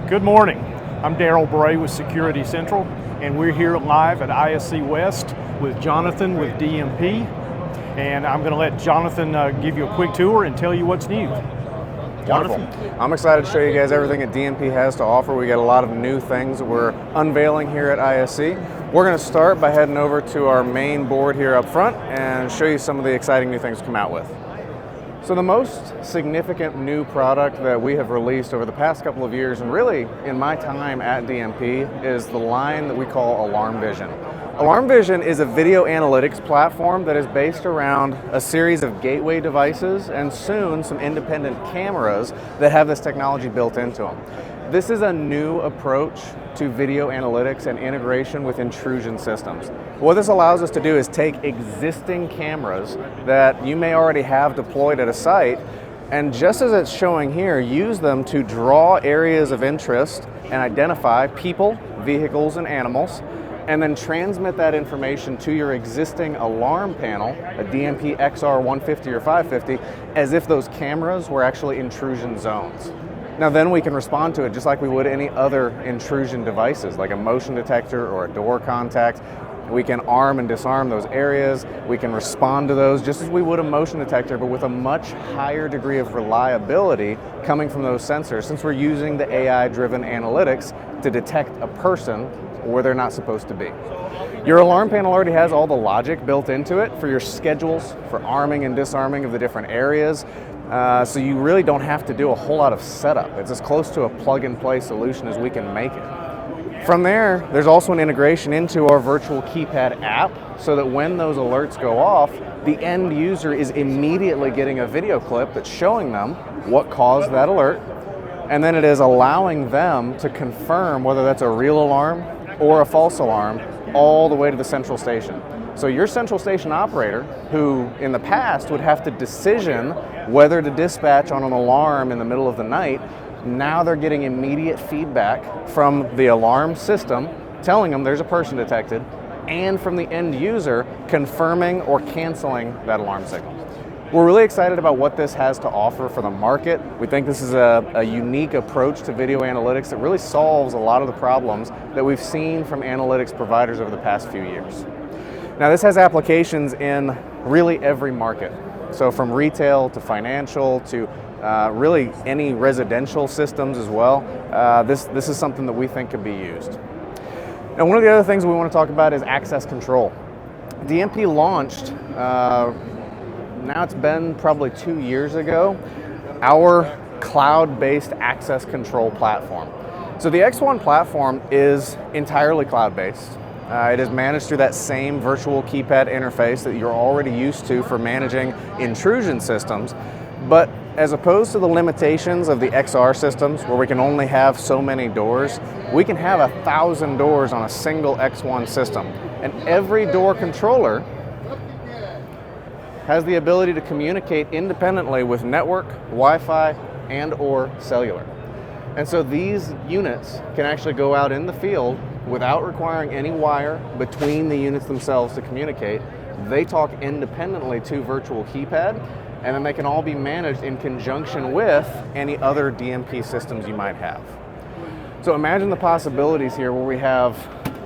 Good morning. I'm Darryl Bray with Security Central, and we're here live at ISC West with Jonathan with DMP. And I'm going to let Jonathan give you a quick tour and tell you what's new. Wonderful. I'm excited to show you guys everything that DMP has to offer. We got a lot of new things that we're unveiling here at ISC. We're going to start by heading over to our main board here up front and show you some of the exciting new things to come out with. So the most significant new product that we have released over the past couple of years, and really in my time at DMP, is the line that we call Alarm Vision. Alarm Vision is a video analytics platform that is based around a series of gateway devices and soon some independent cameras that have this technology built into them. This is a new approach to video analytics and integration with intrusion systems. What this allows us to do is take existing cameras that you may already have deployed at a site, and just as it's showing here, use them to draw areas of interest and identify people, vehicles, and animals, and then transmit that information to your existing alarm panel, a DMP XR 150 or 550, as if those cameras were actually intrusion zones. Now then we can respond to it just like we would any other intrusion devices, like a motion detector or a door contact. We can arm and disarm those areas. We can respond to those just as we would a motion detector, but with a much higher degree of reliability coming from those sensors, since we're using the AI-driven analytics to detect a person where they're not supposed to be. Your alarm panel already has all the logic built into it for your schedules, for arming and disarming of the different areas. So you really don't have to do a whole lot of setup. It's as close to a plug-and-play solution as we can make it. From there, there's also an integration into our virtual keypad app so that when those alerts go off, the end user is immediately getting a video clip that's showing them what caused that alert, and then it is allowing them to confirm whether that's a real alarm or a false alarm all the way to the central station. So your central station operator, who in the past would have to decision whether to dispatch on an alarm in the middle of the night, now they're getting immediate feedback from the alarm system telling them there's a person detected, and from the end user confirming or canceling that alarm signal. We're really excited about what this has to offer for the market. We think this is a unique approach to video analytics that really solves a lot of the problems that we've seen from analytics providers over the past few years. Now this has applications in really every market. So from retail to financial to really any residential systems as well. This is something that we think could be used. Now one of the other things we want to talk about is access control. DMP launched, now it's been probably 2 years ago, our cloud-based access control platform. So the X1 platform is entirely cloud-based. It is managed through that same virtual keypad interface that you're already used to for managing intrusion systems, but as opposed to the limitations of the XR systems where we can only have so many doors, we can have 1,000 doors on a single X1 system. And every door controller has the ability to communicate independently with network, Wi-Fi, and or cellular. And so these units can actually go out in the field without requiring any wire between the units themselves to communicate. They talk independently to virtual keypad, and then they can all be managed in conjunction with any other DMP systems you might have. So imagine the possibilities here where we have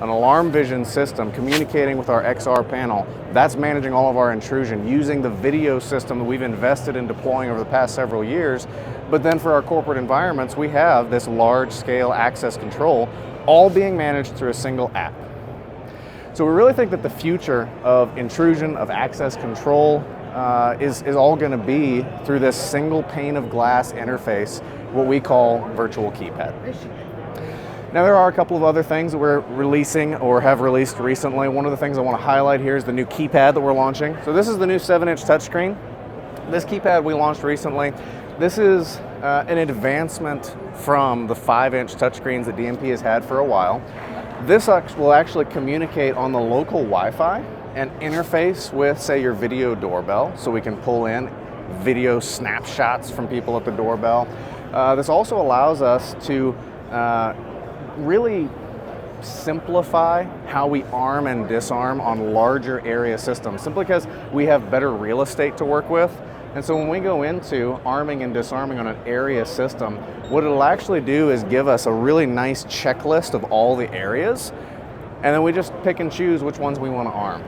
an alarm vision system communicating with our XR panel that's managing all of our intrusion using the video system that we've invested in deploying over the past several years. But then for our corporate environments, we have this large-scale access control all being managed through a single app. So we really think that the future of intrusion, of access control, is all going to be through this single pane of glass interface, what we call virtual keypad. Now there are a couple of other things that we're releasing or have released recently. One of the things I want to highlight here is the new keypad that we're launching. So this is the new 7-inch touchscreen. This keypad we launched recently. This is an advancement from the 5-inch touchscreens that DMP has had for a while. This will actually communicate on the local Wi-Fi and interface with, say, your video doorbell, so we can pull in video snapshots from people at the doorbell. This also allows us to really simplify how we arm and disarm on larger area systems, simply because we have better real estate to work with. And so when we go into arming and disarming on an area system, what it'll actually do is give us a really nice checklist of all the areas, and then we just pick and choose which ones we want to arm.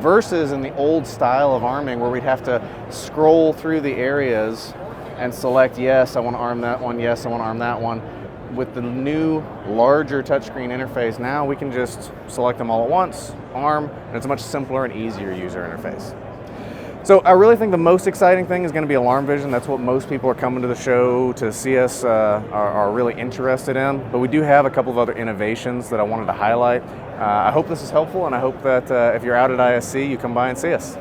Versus in the old style of arming where we'd have to scroll through the areas and select, yes, I want to arm that one, yes, I want to arm that one. With the new, larger touchscreen interface, now we can just select them all at once, arm, and it's a much simpler and easier user interface. So I really think the most exciting thing is going to be alarm vision. That's what most people are coming to the show to see us are really interested in. But we do have a couple of other innovations that I wanted to highlight. I hope this is helpful, and I hope that if you're out at ISC, you come by and see us.